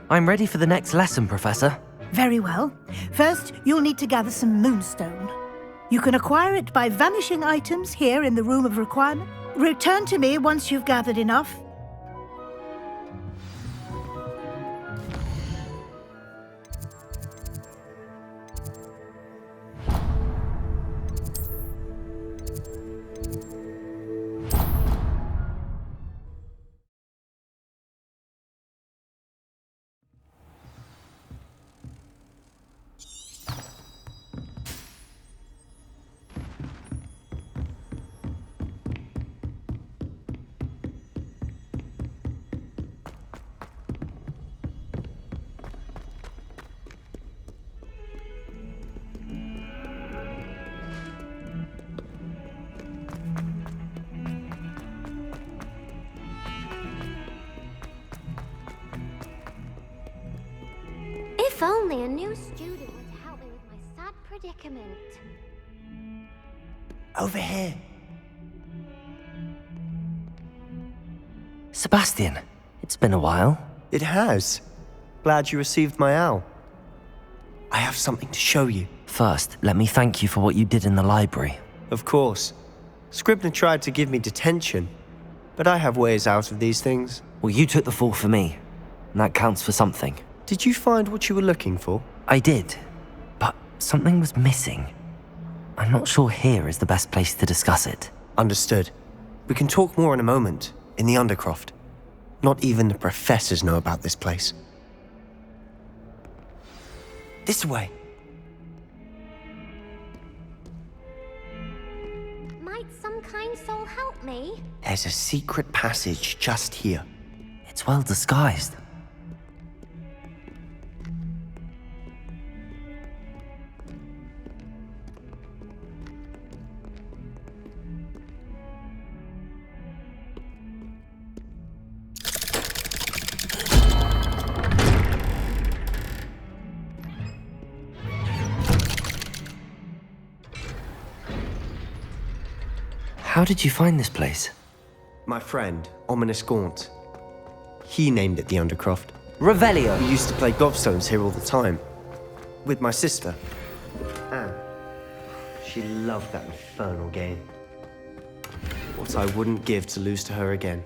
I'm ready for the next lesson, Professor. Very well. First, you'll need to gather some moonstone. You can acquire it by vanishing items here in the Room of Requirement. Return to me once you've gathered enough. If only a new student would help me with my sad predicament. Over here. Sebastian, it's been a while. It has. Glad you received my owl. I have something to show you. First, let me thank you for what you did in the library. Of course. Scribner tried to give me detention, but I have ways out of these things. Well, you took the fall for me, and that counts for something. Did you find what you were looking for? I did, but something was missing. I'm not sure here is the best place to discuss it. Understood. We can talk more in a moment, in the Undercroft. Not even the professors know about this place. This way. Might some kind soul help me? There's a secret passage just here. It's well disguised. How did you find this place? My friend, Ominous Gaunt. He named it the Undercroft. Revelio! We used to play gobstones here all the time. With my sister, Anne. She loved that infernal game. What I wouldn't give to lose to her again.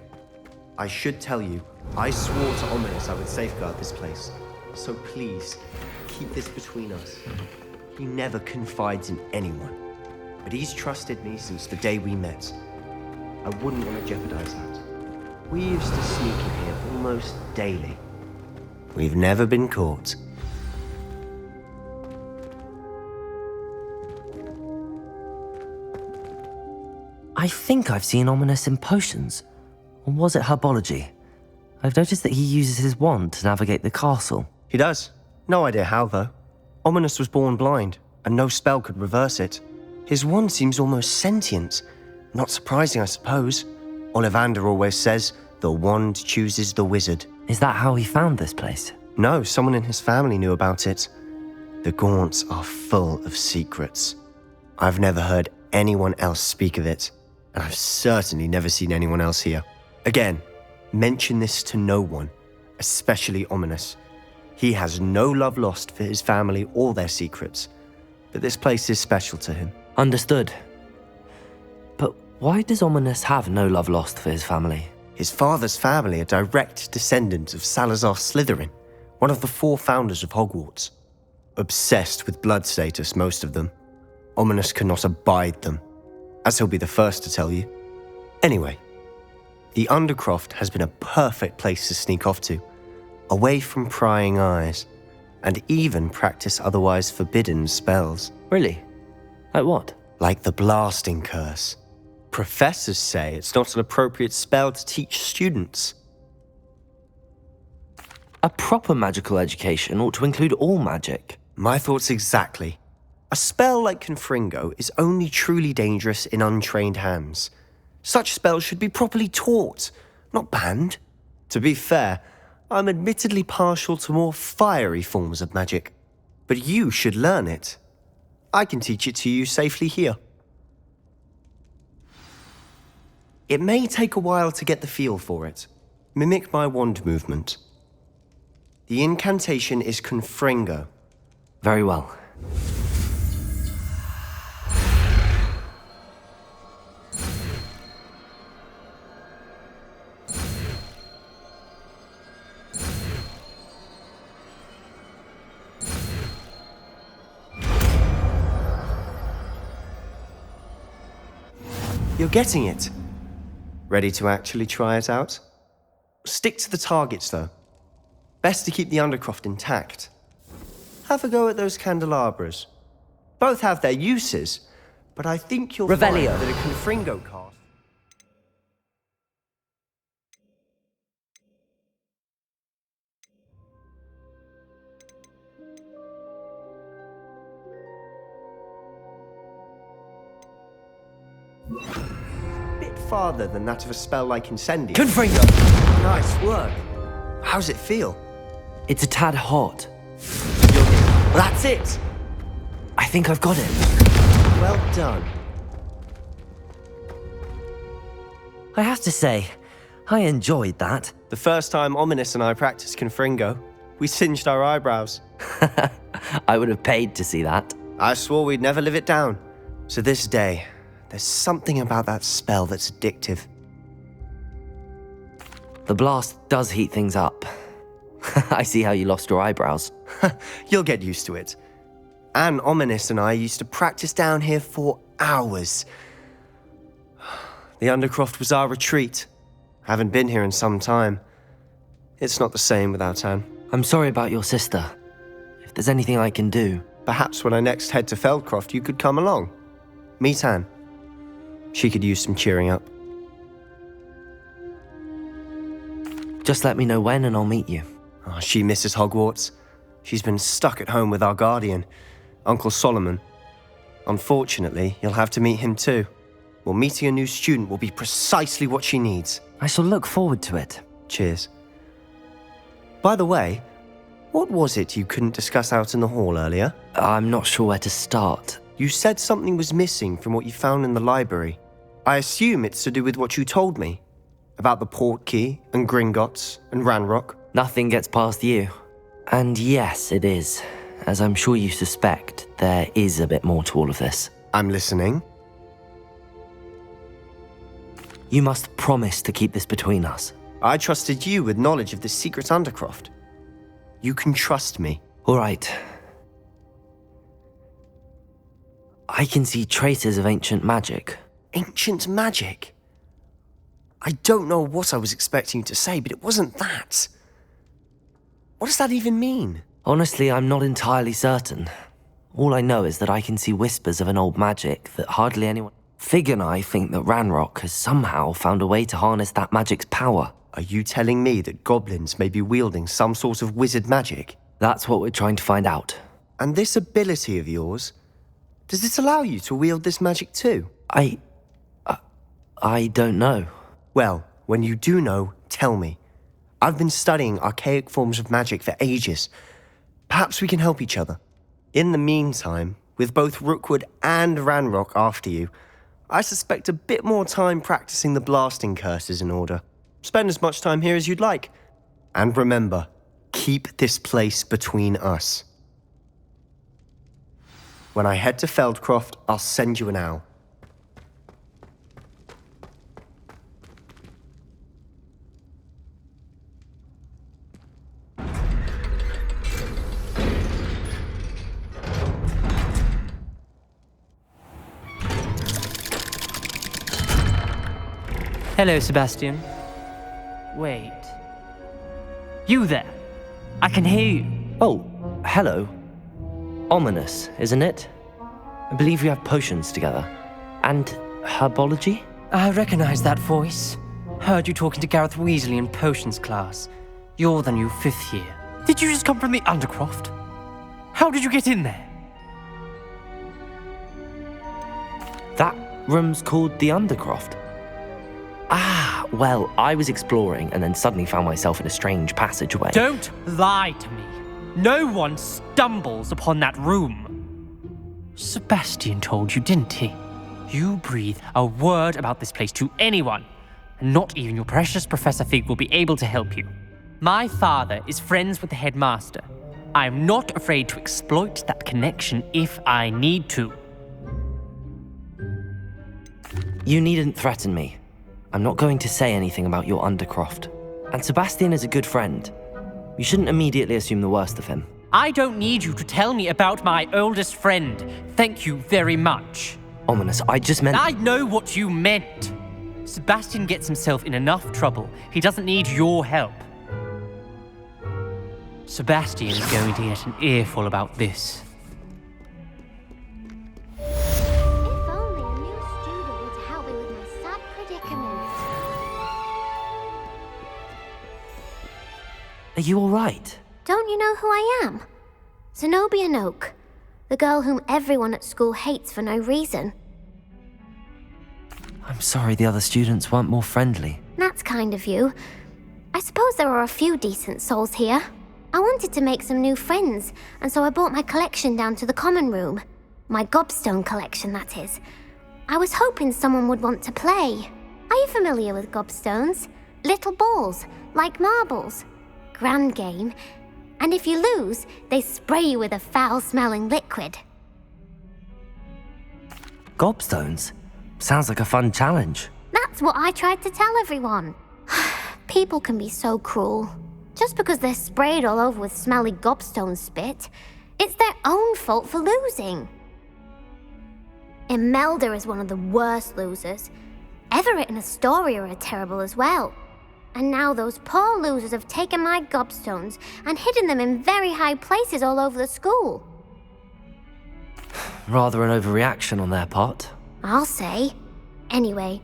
I should tell you, I swore to Ominous I would safeguard this place. So please, keep this between us. He never confides in anyone. But he's trusted me since the day we met. I wouldn't want to jeopardize that. We used to sneak in here almost daily. We've never been caught. I think I've seen Ominous in potions. Or was it herbology? I've noticed that he uses his wand to navigate the castle. He does. No idea how, though. Ominous was born blind, and no spell could reverse it. His wand seems almost sentient. Not surprising, I suppose. Ollivander always says, the wand chooses the wizard. Is that how he found this place? No, someone in his family knew about it. The Gaunts are full of secrets. I've never heard anyone else speak of it, and I've certainly never seen anyone else here. Again, mention this to no one, especially Ominous. He has no love lost for his family or their secrets, but this place is special to him. Understood. But why does Ominous have no love lost for his family? His father's family are direct descendants of Salazar Slytherin, one of the 4 founders of Hogwarts. Obsessed with blood status, most of them. Ominous cannot abide them, as he'll be the first to tell you. Anyway, the Undercroft has been a perfect place to sneak off to, away from prying eyes, and even practice otherwise forbidden spells. Really? Like what? Like the blasting curse. Professors say it's not an appropriate spell to teach students. A proper magical education ought to include all magic. My thoughts exactly. A spell like Confringo is only truly dangerous in untrained hands. Such spells should be properly taught, not banned. To be fair, I'm admittedly partial to more fiery forms of magic. But you should learn it. I can teach it to you safely here. It may take a while to get the feel for it. Mimic my wand movement. The incantation is confringo. Very well. You're getting it. Ready to actually try it out? Stick to the targets, though. Best to keep the undercroft intact. Have a go at those candelabras. Both have their uses, but I think you'll Revelio. find that a confringo cast... bit farther than that of a spell like Incendio. Confringo! Nice work. How's it feel? It's a tad hot. That's it! I think I've got it. Well done. I have to say, I enjoyed that. The first time Ominous and I practiced confringo, we singed our eyebrows. I would have paid to see that. I swore we'd never live it down. So this day, there's something about that spell that's addictive. The blast does heat things up. I see how you lost your eyebrows. You'll get used to it. Anne, Ominous and I used to practice down here for hours. The Undercroft was our retreat. Haven't been here in some time. It's not the same without Anne. I'm sorry about your sister. If there's anything I can do... Perhaps when I next head to Feldcroft, you could come along. Meet Anne. She could use some cheering up. Just let me know when and I'll meet you. Oh, she misses Hogwarts. She's been stuck at home with our guardian, Uncle Solomon. Unfortunately, you'll have to meet him too. Well, meeting a new student will be precisely what she needs. I shall look forward to it. Cheers. By the way, what was it you couldn't discuss out in the hall earlier? I'm not sure where to start. You said something was missing from what you found in the library. I assume it's to do with what you told me. About the Portkey, and Gringotts, and Ranrock. Nothing gets past you. And yes, it is. As I'm sure you suspect, there is a bit more to all of this. I'm listening. You must promise to keep this between us. I trusted you with knowledge of the secret Undercroft. You can trust me. All right. I can see traces of ancient magic. Ancient magic? I don't know what I was expecting you to say, but it wasn't that. What does that even mean? Honestly, I'm not entirely certain. All I know is that I can see whispers of an old magic that hardly anyone... Fig and I think that Ranrock has somehow found a way to harness that magic's power. Are you telling me that goblins may be wielding some sort of wizard magic? That's what we're trying to find out. And this ability of yours, does it allow you to wield this magic too? I don't know. Well, when you do know, tell me. I've been studying archaic forms of magic for ages. Perhaps we can help each other. In the meantime, with both Rookwood and Ranrock after you, I suspect a bit more time practicing the blasting curse is in order. Spend as much time here as you'd like. And remember, keep this place between us. When I head to Feldcroft, I'll send you an owl. Hello, Sebastian. Wait. You there? I can hear you. Oh, hello. Ominous, isn't it? I believe we have potions together. And herbology? I recognize that voice. Heard you talking to Gareth Weasley in potions class. You're the new 5th year. Did you just come from the Undercroft? How did you get in there? That room's called the Undercroft. Ah, well, I was exploring and then suddenly found myself in a strange passageway. Don't lie to me. No one stumbles upon that room. Sebastian told you, didn't he? You breathe a word about this place to anyone, and not even your precious Professor Fig will be able to help you. My father is friends with the headmaster. I am not afraid to exploit that connection if I need to. You needn't threaten me. I'm not going to say anything about your Undercroft. And Sebastian is a good friend. You shouldn't immediately assume the worst of him. I don't need you to tell me about my oldest friend. Thank you very much. Ominous, I just meant— I know what you meant. Sebastian gets himself in enough trouble. He doesn't need your help. Sebastian is going to get an earful about this. If only a new student would help me with my sad predicament. Are you alright? Don't you know who I am? Zenobia Noak, the girl whom everyone at school hates for no reason. I'm sorry the other students weren't more friendly. That's kind of you. I suppose there are a few decent souls here. I wanted to make some new friends, and so I brought my collection down to the common room. My gobstone collection, that is. I was hoping someone would want to play. Are you familiar with gobstones? Little balls, like marbles. Grand game. And if you lose, they spray you with a foul-smelling liquid. Gobstones? Sounds like a fun challenge. That's what I tried to tell everyone. People can be so cruel. Just because they're sprayed all over with smelly gobstone spit, it's their own fault for losing. Imelda is one of the worst losers. Everett and Astoria are terrible as well. And now those poor losers have taken my gobstones and hidden them in very high places all over the school. Rather an overreaction on their part. I'll say. Anyway,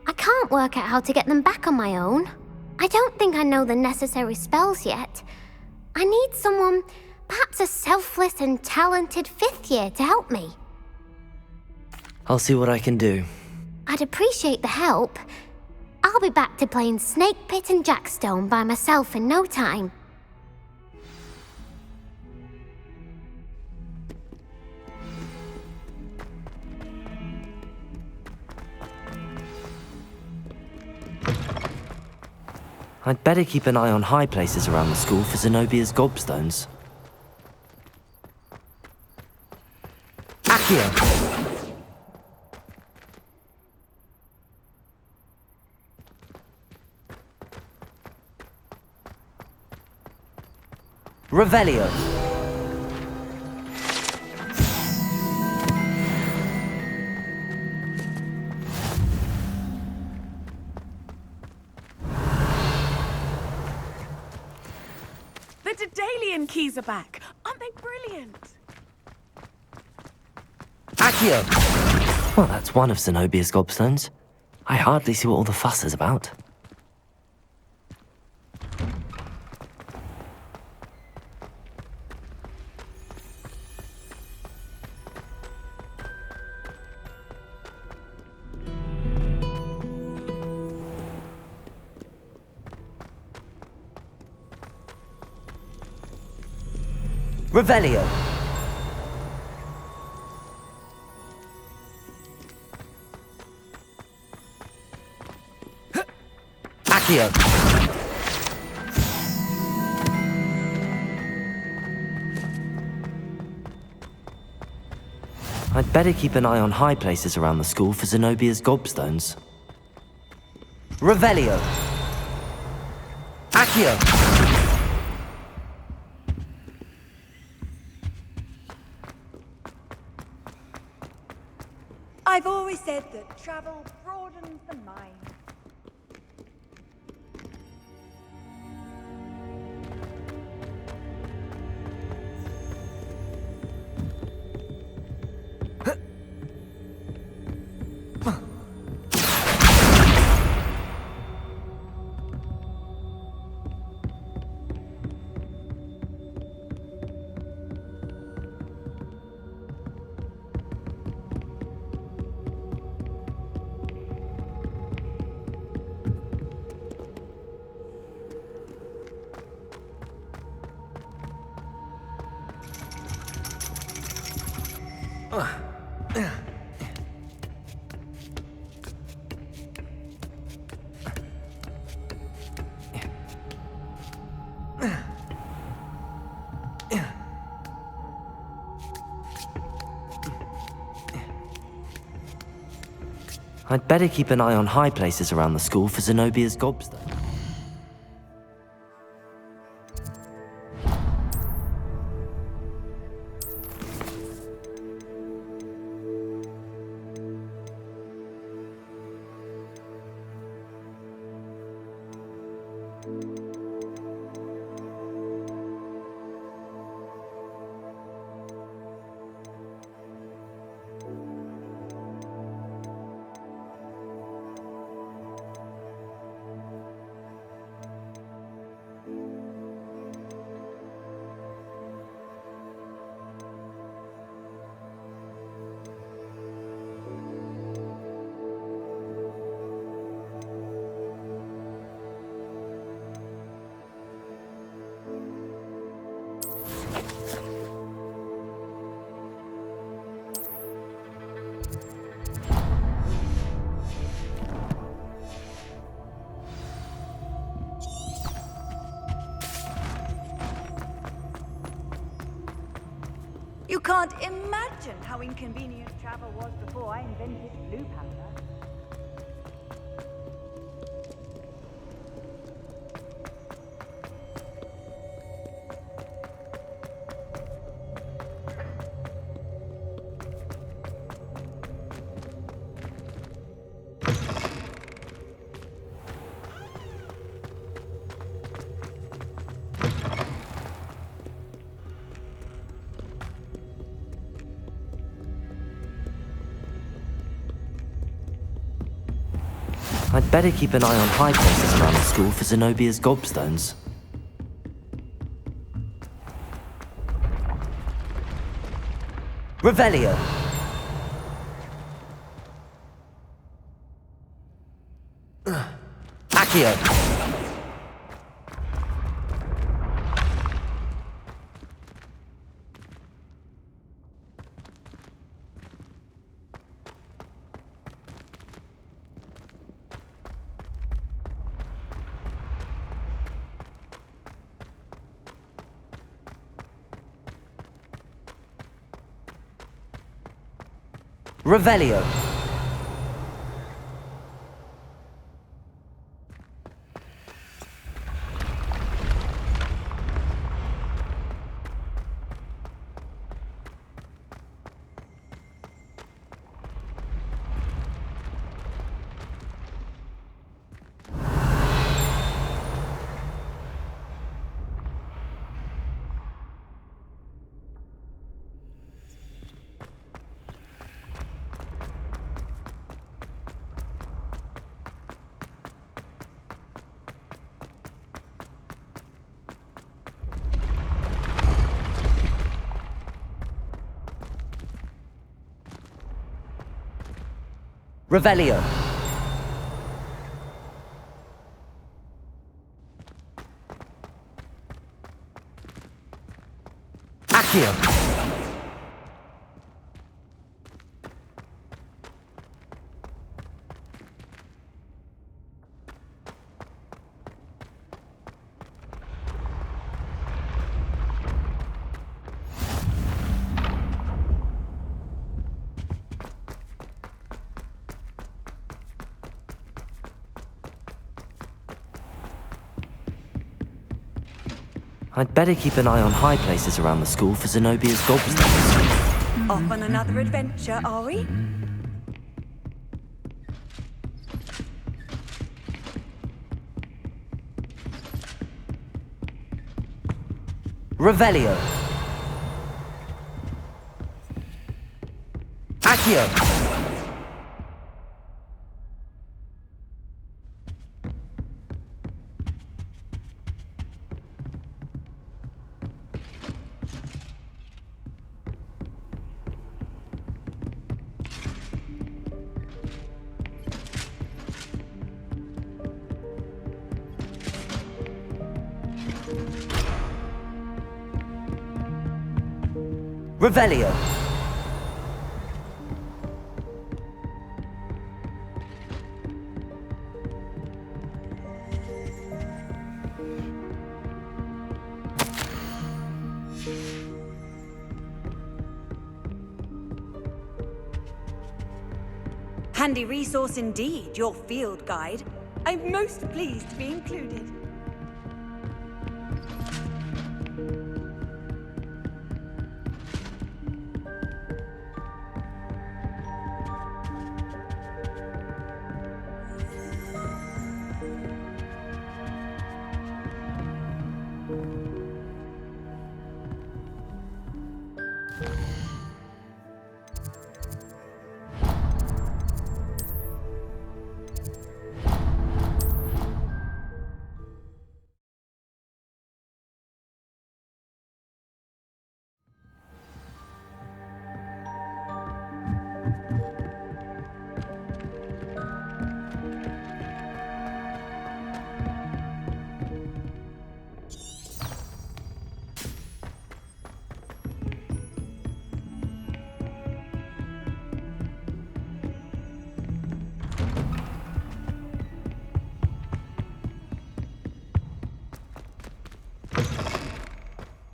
I can't work out how to get them back on my own. I don't think I know the necessary spells yet. I need someone, perhaps a selfless and talented fifth year to help me. I'll see what I can do. I'd appreciate the help. I'll be back to playing Snake Pit and Jackstone by myself in no time. I'd better keep an eye on high places around the school for Zenobia's gobstones. Accio! Revelio! The Daedalian keys are back. Aren't they brilliant? Accio! Well, that's one of Zenobia's gobstones. I hardly see what all the fuss is about. Revelio! Accio! I'd better keep an eye on high places around the school for Zenobia's gobstones. Revelio! Accio! I've always said that travel broadens the mind. I'd better keep an eye on high places around the school for Zenobia's gobstone. You can't imagine how inconvenient travel was before I invented blue powder. I'd better keep an eye on high places around the school for Zenobia's gobstones. Revelio! Accio! Revelio. Revelio. Accio. I'd better keep an eye on high places around the school for Zenobia's gobstones. Off on another adventure, are we? Revelio. Accio. Revelio. Handy resource indeed, your field guide. I'm most pleased to be included.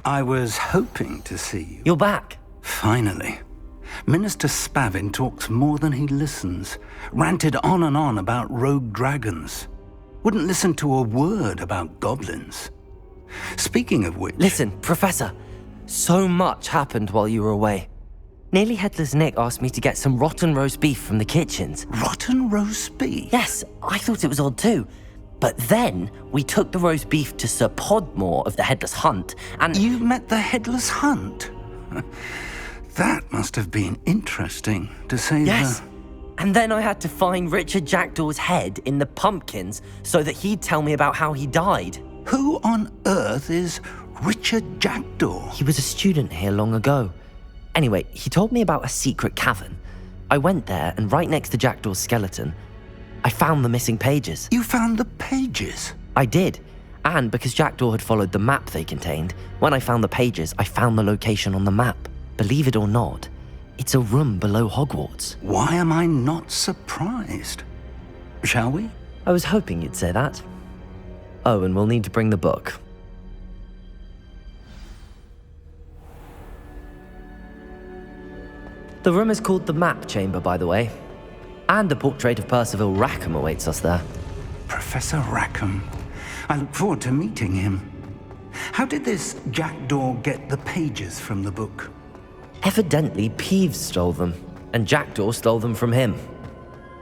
I was hoping to see you. You're back. Finally. Minister Spavin talks more than he listens. Ranted on and on about rogue dragons. Wouldn't listen to a word about goblins. Speaking of which... Listen, Professor. So much happened while you were away. Nearly Headless Nick asked me to get some rotten roast beef from the kitchens. Rotten roast beef? Yes, I thought it was odd too. But then we took the roast beef to Sir Podmore of the Headless Hunt, and... You met the Headless Hunt? That must have been interesting, to say Yes. And then I had to find Richard Jackdaw's head in the pumpkins so that he'd tell me about how he died. Who on earth is Richard Jackdaw? He was a student here long ago. Anyway, he told me about a secret cavern. I went there, and right next to Jackdaw's skeleton, I found the missing pages. You found the pages? I did. And because Jackdaw had followed the map they contained, when I found the pages, I found the location on the map. Believe it or not, it's a room below Hogwarts. Why am I not surprised? Shall we? I was hoping you'd say that. Oh, and we'll need to bring the book. The room is called the Map Chamber, by the way. And a portrait of Percival Rackham awaits us there. Professor Rackham. I look forward to meeting him. How did this Jackdaw get the pages from the book? Evidently, Peeves stole them, and Jackdaw stole them from him.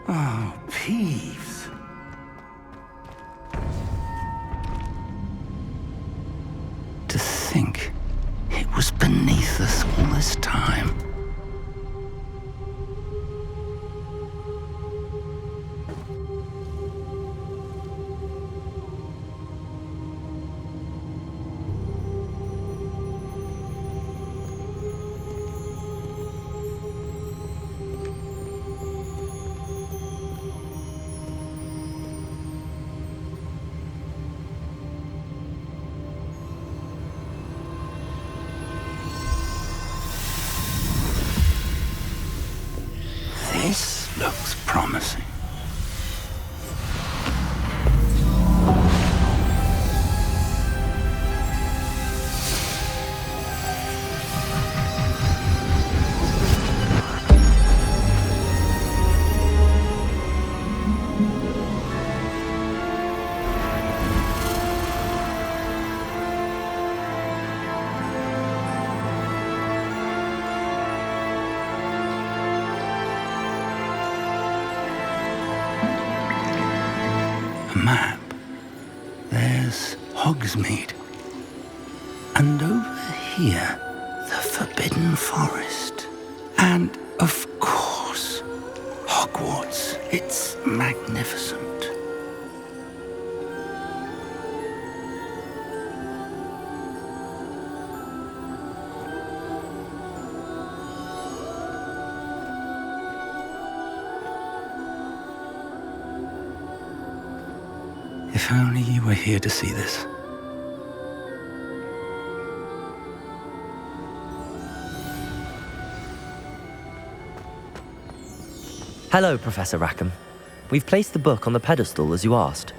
Oh, Peeves. To think it was beneath us all this time. This looks promising. Map. There's Hogsmeade. And over here, the Forbidden Forest. And, of course, Hogwarts. It's magnificent. If only you were here to see this. Hello, Professor Rackham. We've placed the book on the pedestal as you asked.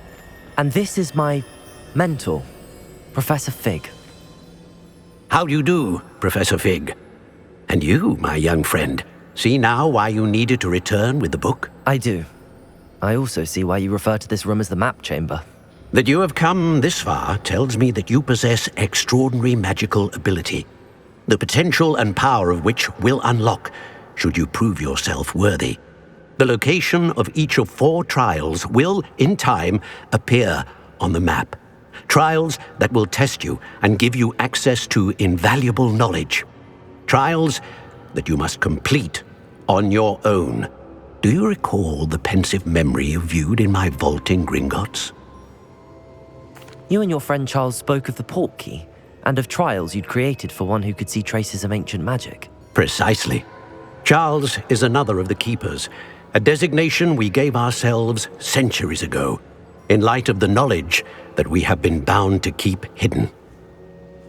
And this is my mentor, Professor Fig. How do you do, Professor Fig? And you, my young friend, see now why you needed to return with the book? I do. I also see why you refer to this room as the map chamber. That you have come this far tells me that you possess extraordinary magical ability, the potential and power of which will unlock should you prove yourself worthy. The location of each of 4 trials will, in time, appear on the map. Trials that will test you and give you access to invaluable knowledge. Trials that you must complete on your own. Do you recall the pensive memory you viewed in my vault in Gringotts? You and your friend Charles spoke of the port key, and of trials you'd created for one who could see traces of ancient magic. Precisely. Charles is another of the Keepers, a designation we gave ourselves centuries ago, in light of the knowledge that we have been bound to keep hidden.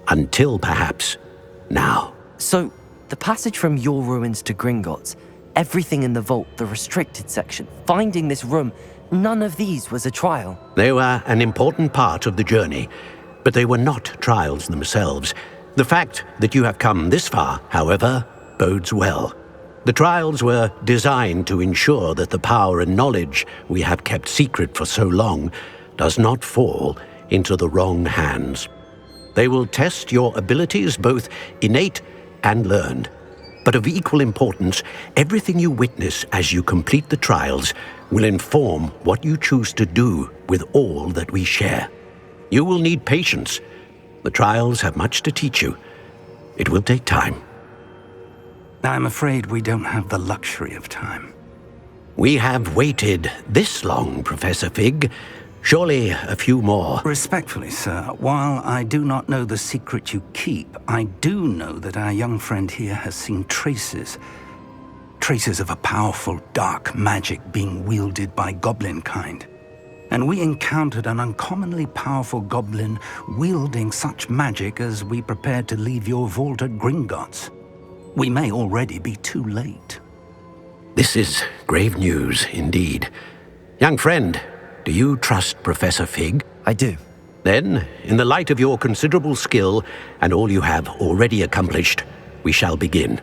Until, perhaps, now. So, the passage from your ruins to Gringotts, everything in the vault, the restricted section, finding this room, none of these was a trial. They were an important part of the journey, but they were not trials themselves. The fact that you have come this far, however, bodes well. The trials were designed to ensure that the power and knowledge we have kept secret for so long does not fall into the wrong hands. They will test your abilities, both innate and learned. But of equal importance, everything you witness as you complete the trials will inform what you choose to do with all that we share. You will need patience. The trials have much to teach you. It will take time. I'm afraid we don't have the luxury of time. We have waited this long, Professor Fig. Surely a few more. Respectfully, sir, while I do not know the secret you keep, I do know that our young friend here has seen traces of a powerful dark magic being wielded by goblin kind. And we encountered an uncommonly powerful goblin wielding such magic as we prepared to leave your vault at Gringotts. We may already be too late. This is grave news indeed. Young friend, do you trust Professor Fig? I do. Then, in the light of your considerable skill and all you have already accomplished, we shall begin.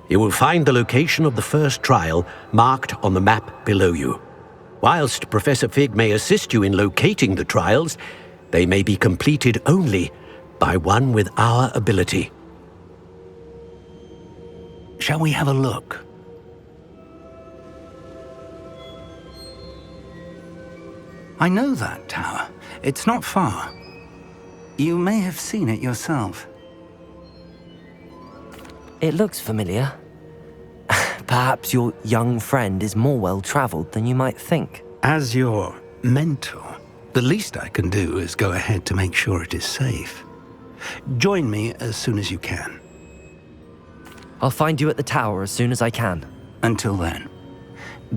You will find the location of the first trial marked on the map below you. Whilst Professor Fig may assist you in locating the trials, they may be completed only by one with our ability. Shall we have a look? I know that tower. It's not far. You may have seen it yourself. It looks familiar. Perhaps your young friend is more well-traveled than you might think. As your mentor, the least I can do is go ahead to make sure it is safe. Join me as soon as you can. I'll find you at the tower as soon as I can. Until then,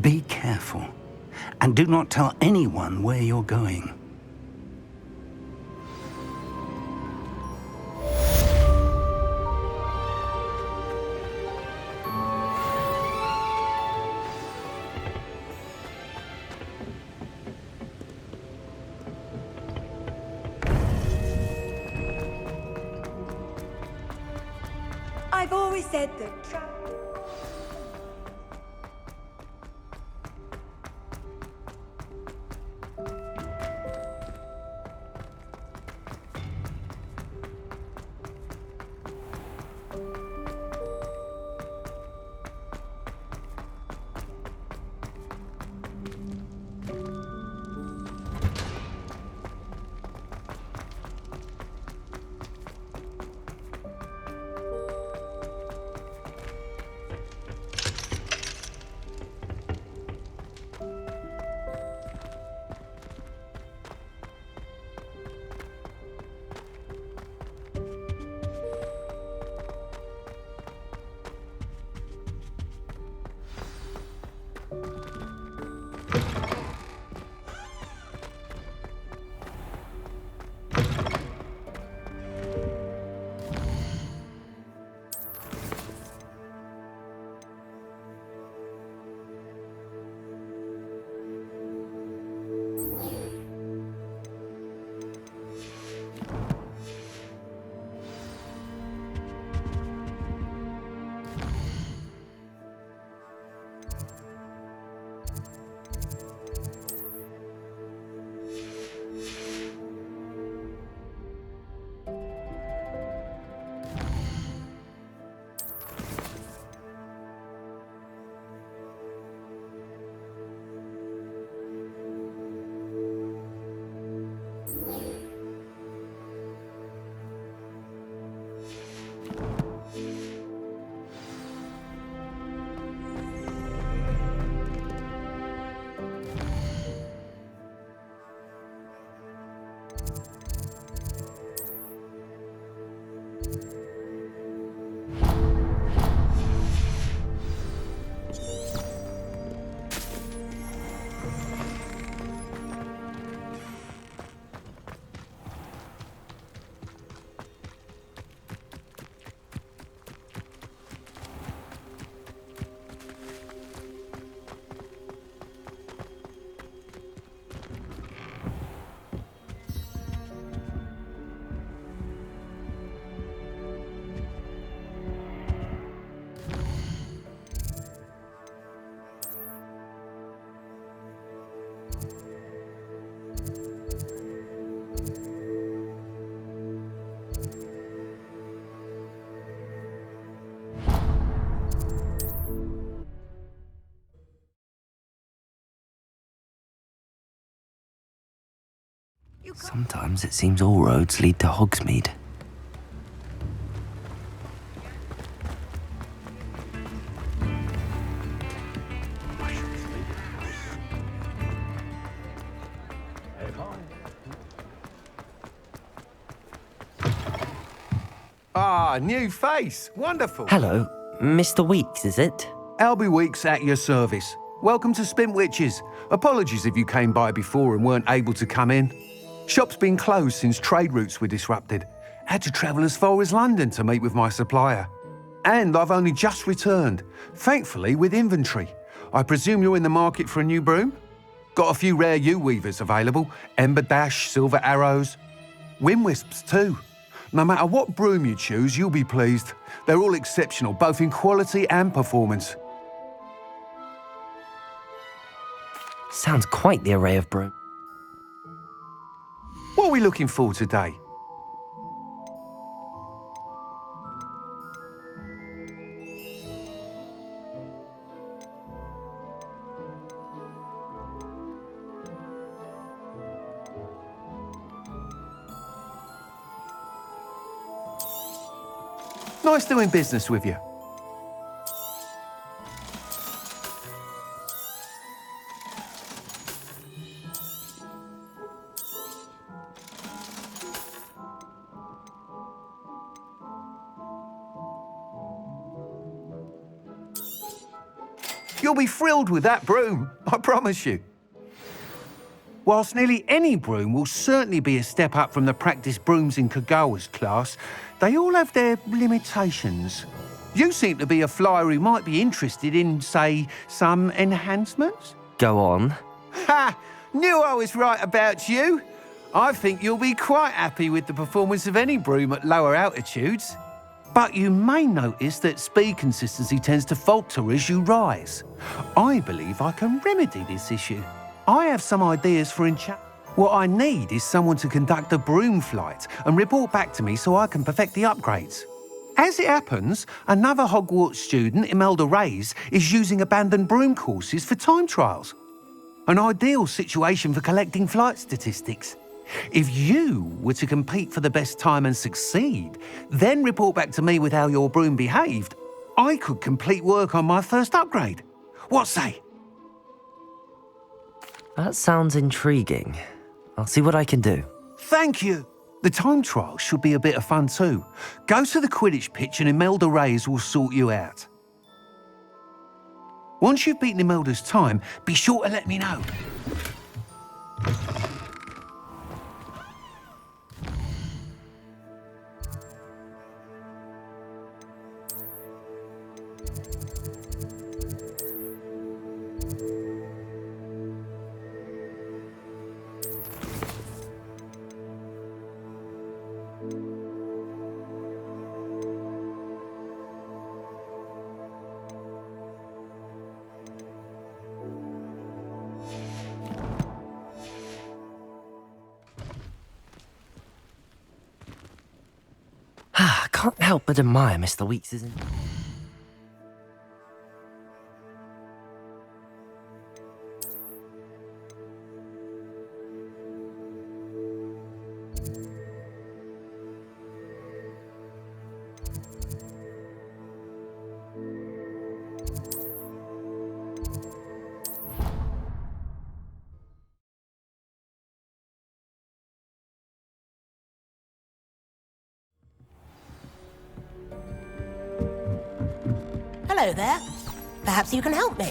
be careful, and do not tell anyone where you're going. I've always said that Sometimes it seems all roads lead to Hogsmeade. Ah, new face. Wonderful. Hello, Mr. Weeks, is it? Albie Weeks at your service. Welcome to Spintwitches. Apologies if you came by before and weren't able to come in. Shop's been closed since trade routes were disrupted. Had to travel as far as London to meet with my supplier. And I've only just returned, thankfully with inventory. I presume you're in the market for a new broom? Got a few rare yew-weavers available. Ember Dash, Silver Arrows. Wind-wisps too. No matter what broom you choose, you'll be pleased. They're all exceptional, both in quality and performance. Sounds quite the array of broom. What are we looking for today? Nice doing business with you. You'll be thrilled with that broom, I promise you. Whilst nearly any broom will certainly be a step up from the practice brooms in Kagawa's class, they all have their limitations. You seem to be a flyer who might be interested in, say, some enhancements? Go on. Ha! Knew I was right about you. I think you'll be quite happy with the performance of any broom at lower altitudes. But you may notice that speed consistency tends to falter as you rise. I believe I can remedy this issue. I have some ideas for What I need is someone to conduct a broom flight and report back to me so I can perfect the upgrades. As it happens, another Hogwarts student, Imelda Reyes, is using abandoned broom courses for time trials. An ideal situation for collecting flight statistics. If you were to compete for the best time and succeed, then report back to me with how your broom behaved, I could complete work on my first upgrade. What say? That sounds intriguing. I'll see what I can do. Thank you. The time trial should be a bit of fun too. Go to the Quidditch pitch and Imelda Reyes will sort you out. Once you've beaten Imelda's time, be sure to let me know. Can't help but admire Mr. Weeks' Hello there. Perhaps you can help me.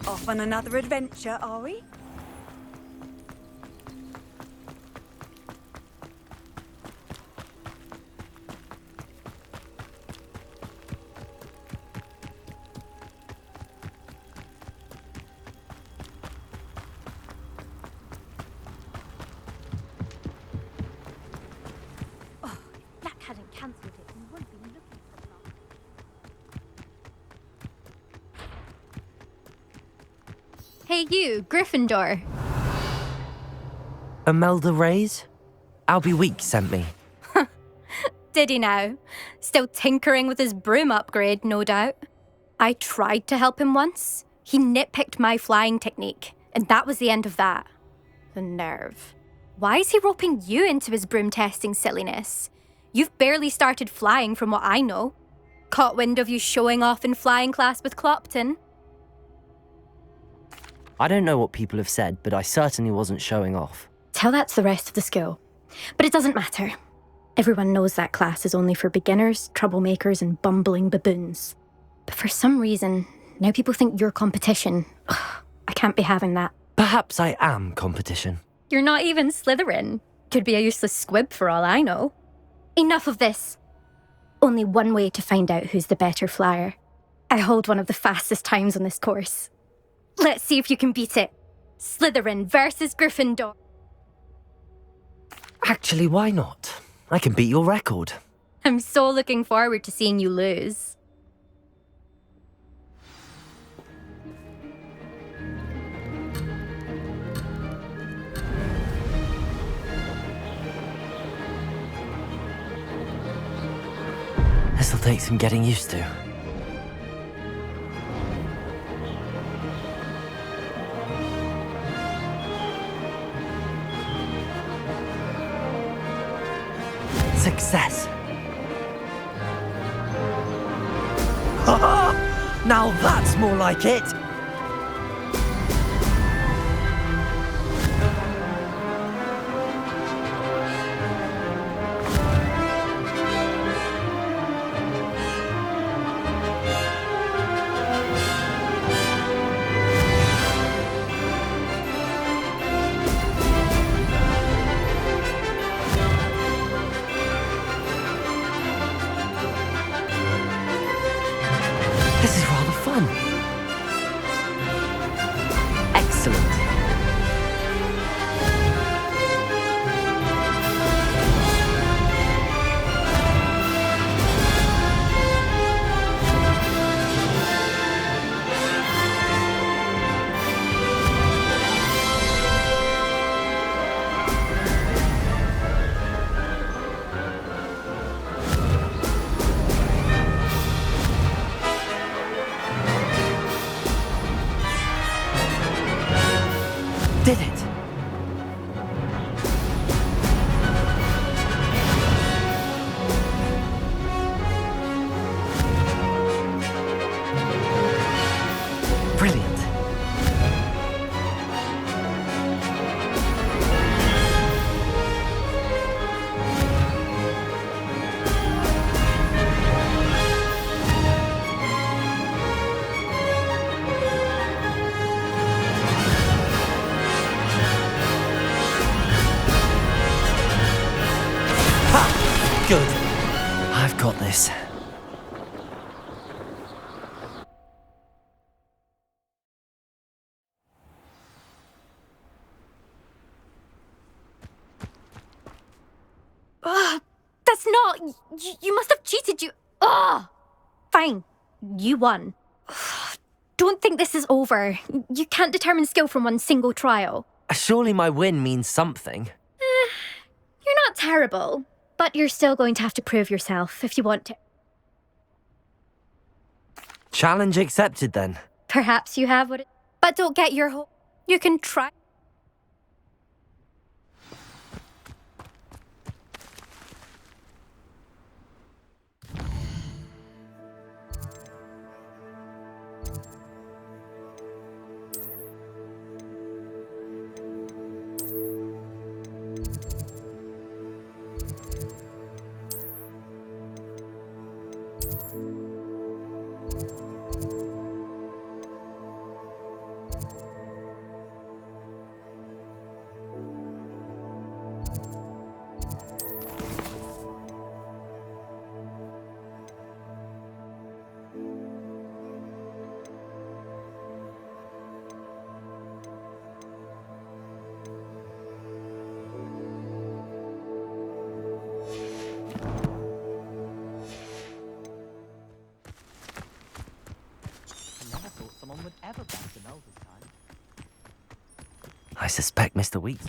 Off on another adventure, are we? Hey you, Gryffindor. Imelda Reyes? Albie Weeks sent me. Did he now? Still tinkering with his broom upgrade, no doubt. I tried to help him once. He nitpicked my flying technique, and that was the end of that. The nerve. Why is he roping you into his broom testing silliness? You've barely started flying from what I know. Caught wind of you showing off in flying class with Clopton. I don't know what people have said, but I certainly wasn't showing off. Tell that to the rest of the school. But it doesn't matter. Everyone knows that class is only for beginners, troublemakers, and bumbling baboons. But for some reason, now people think you're competition. I can't be having that. Perhaps I am competition. You're not even Slytherin. Could be a useless squib for all I know. Enough of this. Only one way to find out who's the better flyer. I hold one of the fastest times on this course. Let's see if you can beat it. Slytherin versus Gryffindor. Actually, why not? I can beat your record. I'm so looking forward to seeing you lose. This'll take some getting used to. Success. Now that's more like it. This is rather fun. Excellent. Brilliant. Good. I've got this. That's not... You must have cheated, you... Fine. You won. Don't think this is over. You can't determine skill from one single trial. Surely my win means something. You're not terrible, but you're still going to have to prove yourself if you want to. Challenge accepted then. Perhaps you have what it... But don't get your hope. You can try. I suspect Mr. Weeks.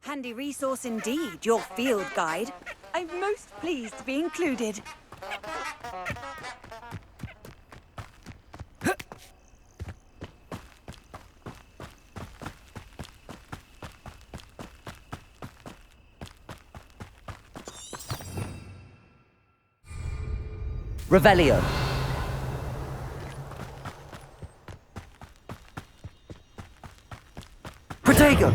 Handy resource indeed, your field guide. I'm most pleased to be included. Revelio. Protego.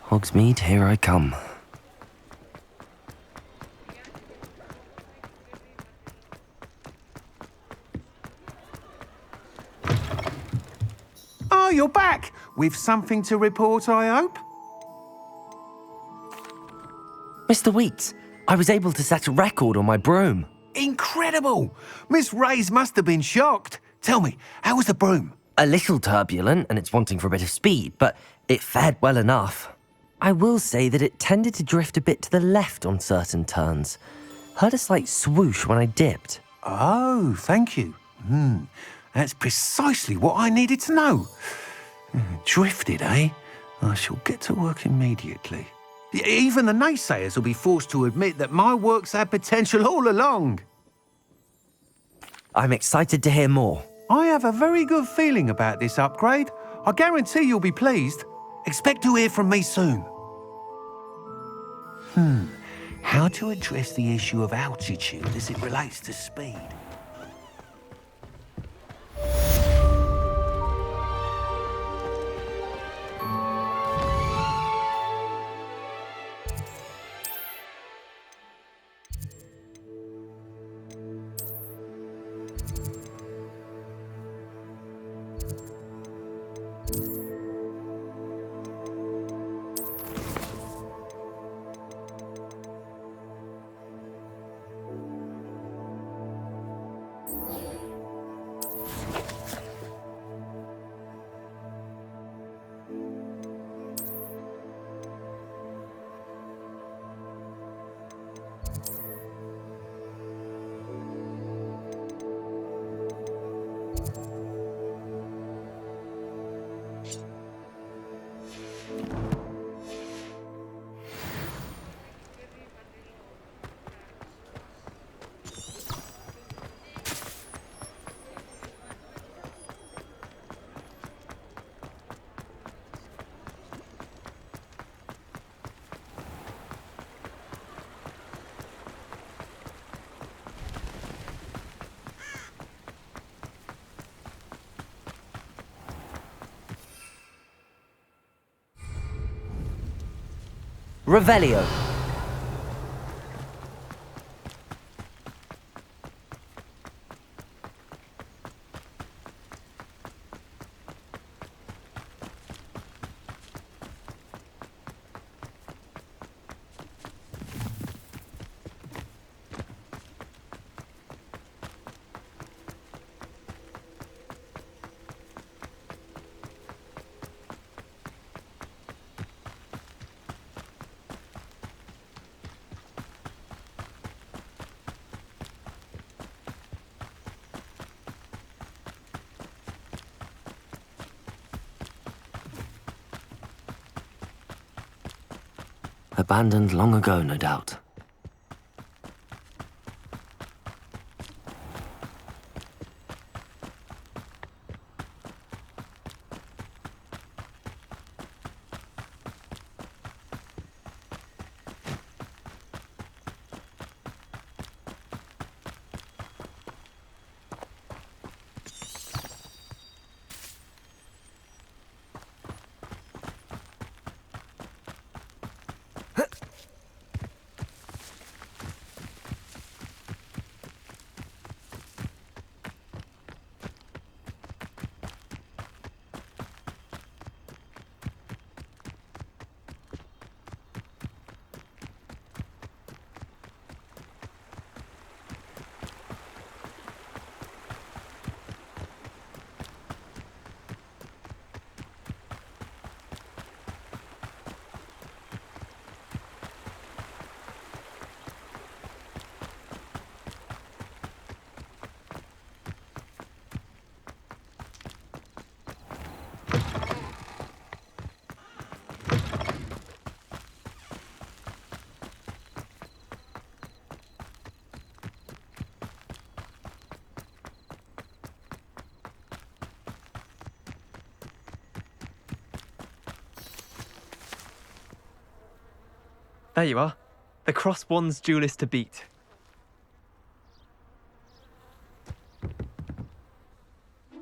Hogsmeade, here I come. Oh, you're back! With something to report, I hope? Mr. Weeks, I was able to set a record on my broom. Incredible! Miss Reyes must have been shocked. Tell me, how was the broom? A little turbulent, and it's wanting for a bit of speed, but it fared well enough. I will say that it tended to drift a bit to the left on certain turns. Heard a slight swoosh when I dipped. Oh, thank you. That's precisely what I needed to know. Drifted, eh? I shall get to work immediately. Even the naysayers will be forced to admit that my work's had potential all along. I'm excited to hear more. I have a very good feeling about this upgrade. I guarantee you'll be pleased. Expect to hear from me soon. How to address the issue of altitude as it relates to speed? Revelio. Abandoned long ago, no doubt. There you are. The cross wands duelist to beat.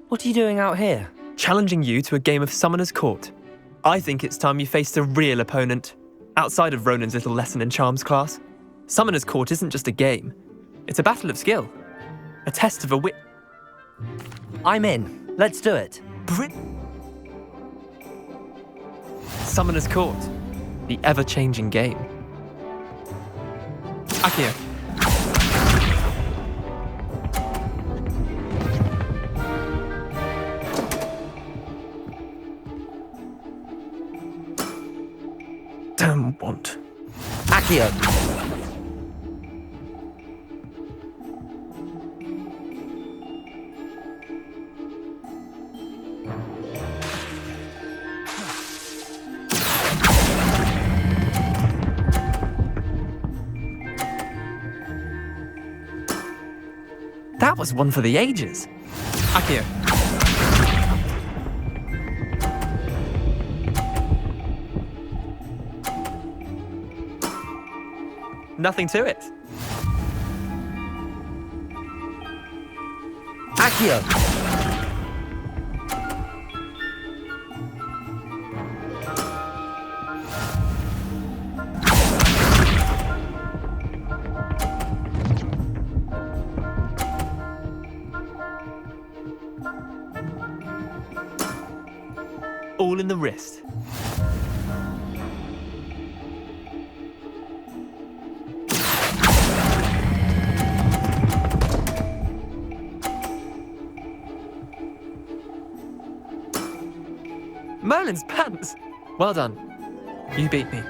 What are you doing out here? Challenging you to a game of Summoner's Court. I think it's time you faced a real opponent, outside of Ronan's little lesson in charms class. Summoner's Court isn't just a game. It's a battle of skill. A test of a wit. I'm in. Let's do it. Summoner's Court. The ever-changing game. Akio. Damn want. Akio. That was one for the ages. Akio. Nothing to it. Akio. All in the wrist. Merlin's pants! Well done. You beat me.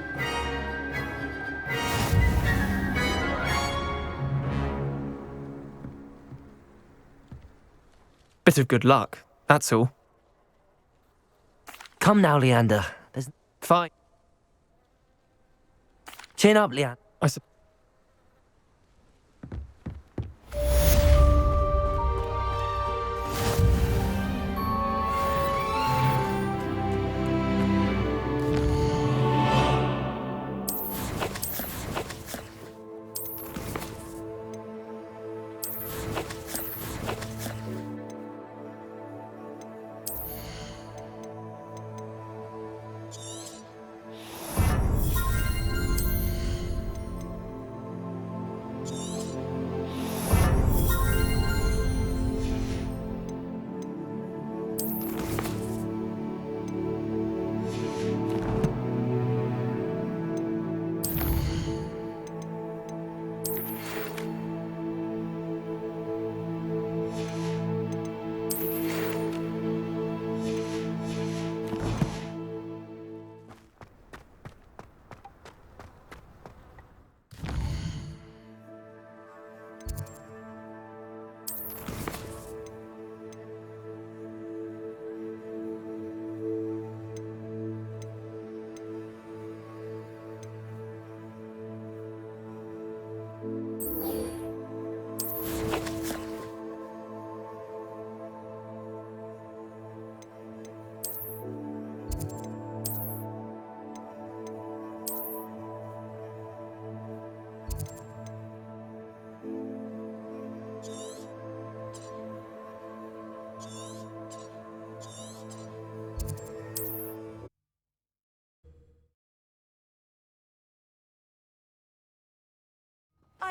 Bit of good luck, that's all. Come now, Leander. There's... Fine. Chin up, Leander.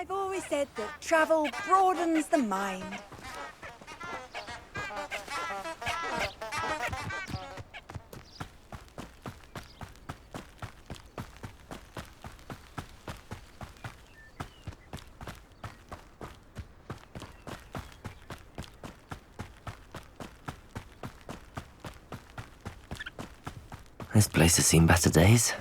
I've always said that travel broadens the mind. This place has seen better days.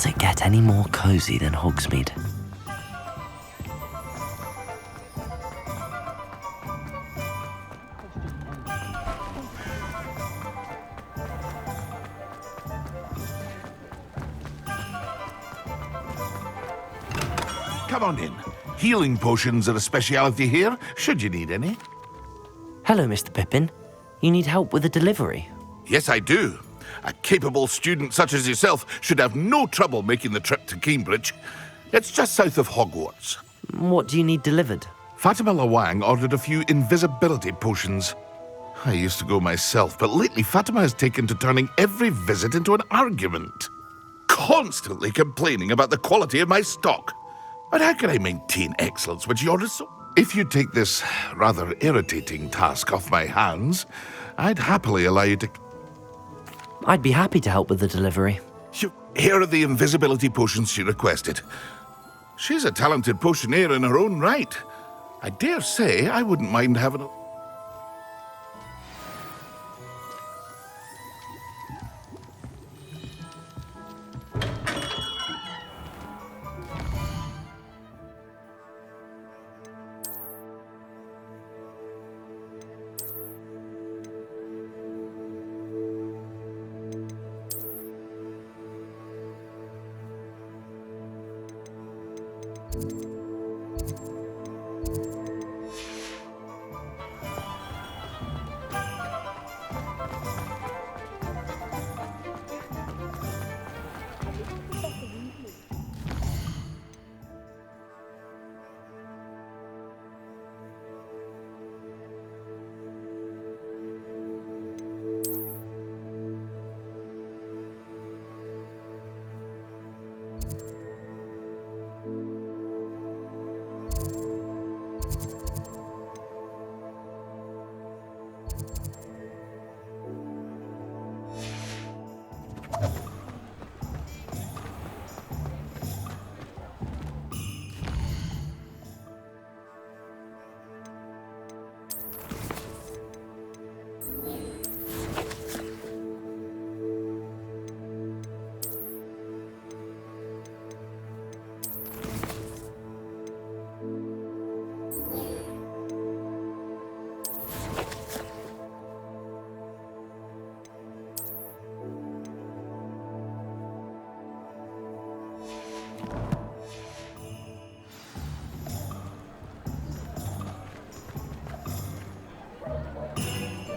Does it get any more cozy than Hogsmeade? Come on in. Healing potions are a speciality here, should you need any. Hello, Mr. Pippin. You need help with a delivery? Yes, I do. A capable student such as yourself should have no trouble making the trip to Cambridge. It's just south of Hogwarts. What do you need delivered? Fatima Lawang ordered a few invisibility potions. I used to go myself, but lately Fatima has taken to turning every visit into an argument. Constantly complaining about the quality of my stock. But how can I maintain excellence when she orders so... If you take this rather irritating task off my hands, I'd happily allow you to... I'd be happy to help with the delivery. Here are the invisibility potions she requested. She's a talented potioneer in her own right. I dare say I wouldn't mind having a...